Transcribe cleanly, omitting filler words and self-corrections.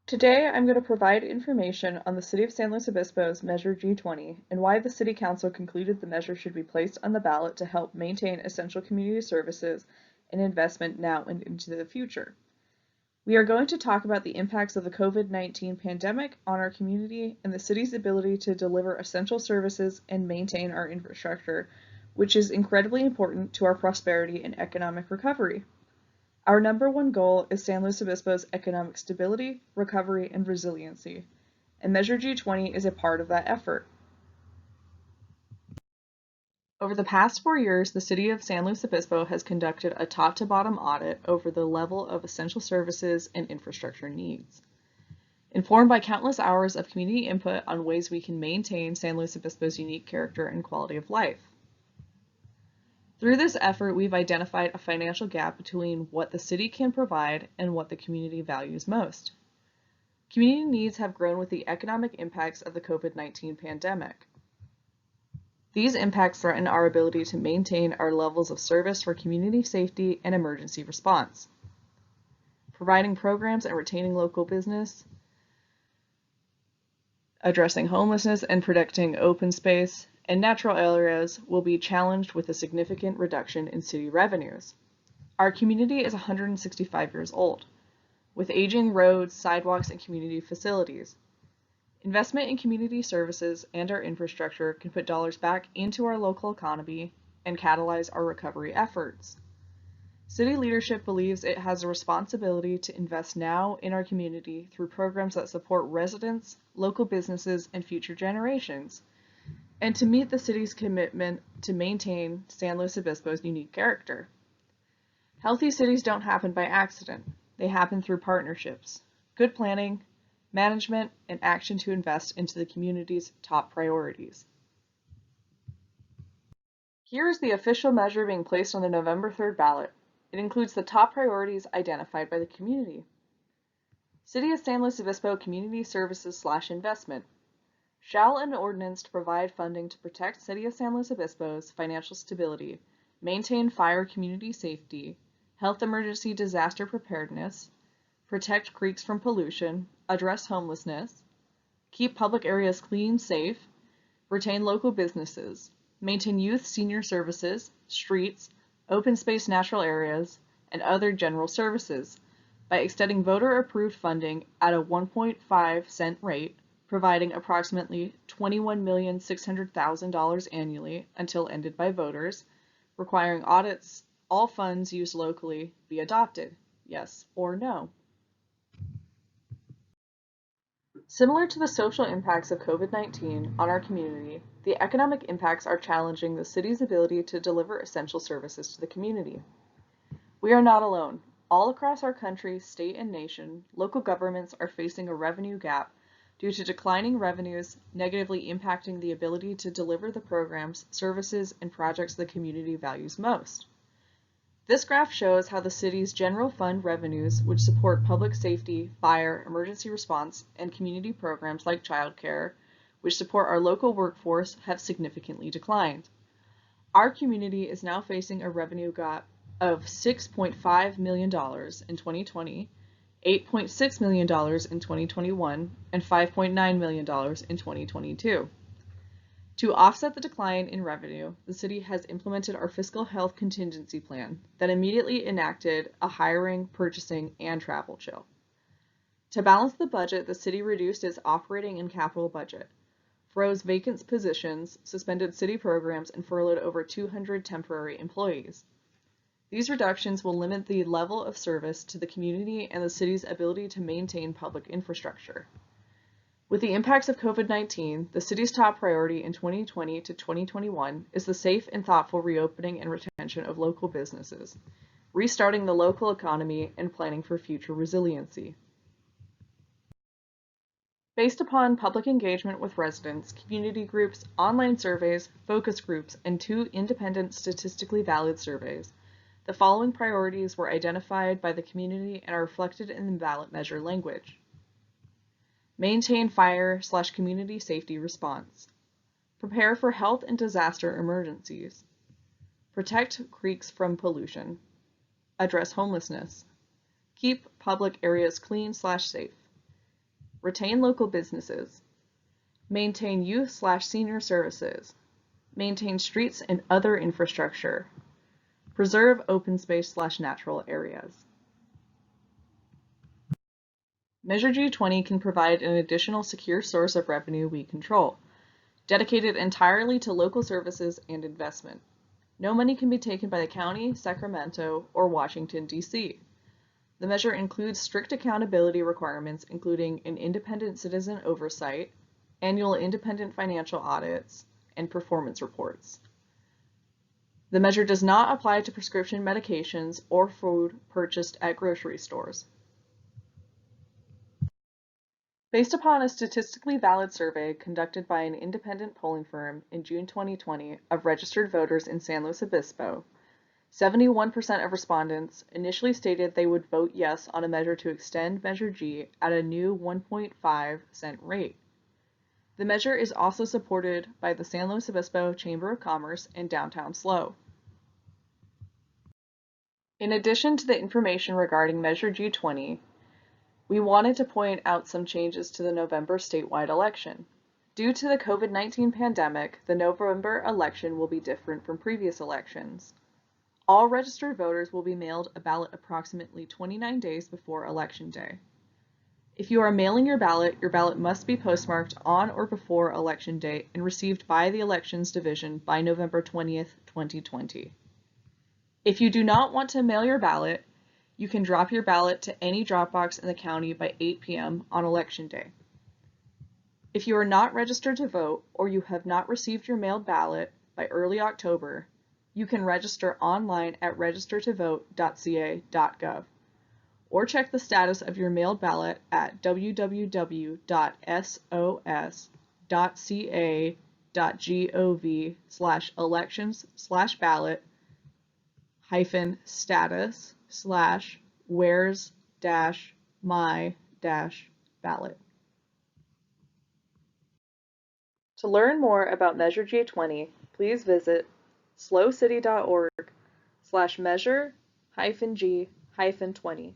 Today, I'm going to provide information on the City of San Luis Obispo's Measure G20 and why the City Council concluded the measure should be placed on the ballot to help maintain essential community services and investment now and into the future. We are going to talk about the impacts of the COVID-19 pandemic on our community and the city's ability to deliver essential services and maintain our infrastructure, which is incredibly important to our prosperity and economic recovery. Our number one goal is San Luis Obispo's economic stability, recovery, and resiliency, and Measure G20 is a part of that effort. Over the past 4 years, the City of San Luis Obispo has conducted a top-to-bottom audit over the level of essential services and infrastructure needs. Informed by countless hours of community input on ways we can maintain San Luis Obispo's unique character and quality of life. Through this effort, we've identified a financial gap between what the city can provide and what the community values most. Community needs have grown with the economic impacts of the COVID-19 pandemic. These impacts threaten our ability to maintain our levels of service for community safety and emergency response. Providing programs and retaining local business, addressing homelessness and protecting open space and natural areas will be challenged with a significant reduction in city revenues. Our community is 165 years old, with aging roads, sidewalks, and community facilities. Investment in community services and our infrastructure can put dollars back into our local economy and catalyze our recovery efforts. City leadership believes it has a responsibility to invest now in our community through programs that support residents, local businesses, and future generations, and to meet the city's commitment to maintain San Luis Obispo's unique character. Healthy cities don't happen by accident. They happen through partnerships, good planning, management, and action to invest into the community's top priorities. Here is the official measure being placed on the November 3rd ballot. It includes the top priorities identified by the community. City of San Luis Obispo Community Services/Investment. Shall an ordinance to provide funding to protect City of San Luis Obispo's financial stability, maintain fire community safety, health emergency disaster preparedness, protect creeks from pollution, address homelessness, keep public areas clean, safe, retain local businesses, maintain youth senior services, streets, open space natural areas, and other general services by extending voter-approved funding at a 1.5 cent rate, providing approximately $21,600,000 annually until ended by voters, requiring audits, all funds used locally be adopted, yes or no. Similar to the social impacts of COVID-19 on our community, the economic impacts are challenging the city's ability to deliver essential services to the community. We are not alone. All across our country, state, and nation, local governments are facing a revenue gap due to declining revenues negatively impacting the ability to deliver the programs, services, and projects the community values most. This graph shows how the city's general fund revenues, which support public safety, fire, emergency response, and community programs like childcare, which support our local workforce, have significantly declined. Our community is now facing a revenue gap of $6.5 million in 2020, $8.6 million in 2021, and $5.9 million in 2022. To offset the decline in revenue, the city has implemented our fiscal health contingency plan that immediately enacted a hiring, purchasing, and travel chill. To balance the budget, the city reduced its operating and capital budget, froze vacant positions, suspended city programs, and furloughed over 200 temporary employees. These reductions will limit the level of service to the community and the city's ability to maintain public infrastructure. With the impacts of COVID-19, the city's top priority in 2020 to 2021 is the safe and thoughtful reopening and retention of local businesses, restarting the local economy, and planning for future resiliency. Based upon public engagement with residents, community groups, online surveys, focus groups, and 2 independent statistically valid surveys, the following priorities were identified by the community and are reflected in the ballot measure language. Maintain fire/community safety response. Prepare for health and disaster emergencies. Protect creeks from pollution. Address homelessness. Keep public areas clean/safe. retain local businesses, maintain youth/senior services, maintain streets and other infrastructure, preserve open space/natural areas. Measure G20 can provide an additional secure source of revenue we control, dedicated entirely to local services and investment. No money can be taken by the county, Sacramento, or Washington, D.C. The measure includes strict accountability requirements, including an independent citizen oversight, annual independent financial audits, and performance reports. The measure does not apply to prescription medications or food purchased at grocery stores. Based upon a statistically valid survey conducted by an independent polling firm in June 2020 of registered voters in San Luis Obispo, 71% of respondents initially stated they would vote yes on a measure to extend Measure G at a new 1.5-cent rate. The measure is also supported by the San Luis Obispo Chamber of Commerce and Downtown SLO. In addition to the information regarding Measure G20, we wanted to point out some changes to the November statewide election. Due to the COVID-19 pandemic, the November election will be different from previous elections. All registered voters will be mailed a ballot approximately 29 days before Election Day. If you are mailing your ballot must be postmarked on or before Election Day and received by the Elections Division by November 20th, 2020. If you do not want to mail your ballot, you can drop your ballot to any drop box in the county by 8 p.m. on Election Day. If you are not registered to vote or you have not received your mailed ballot by early October, you can register online at registertovote.ca.gov or check the status of your mailed ballot at www.sos.gov/elections/ballot/where's-my-ballot. To learn more about Measure G20, please visit slowcity.org/measure-G-20.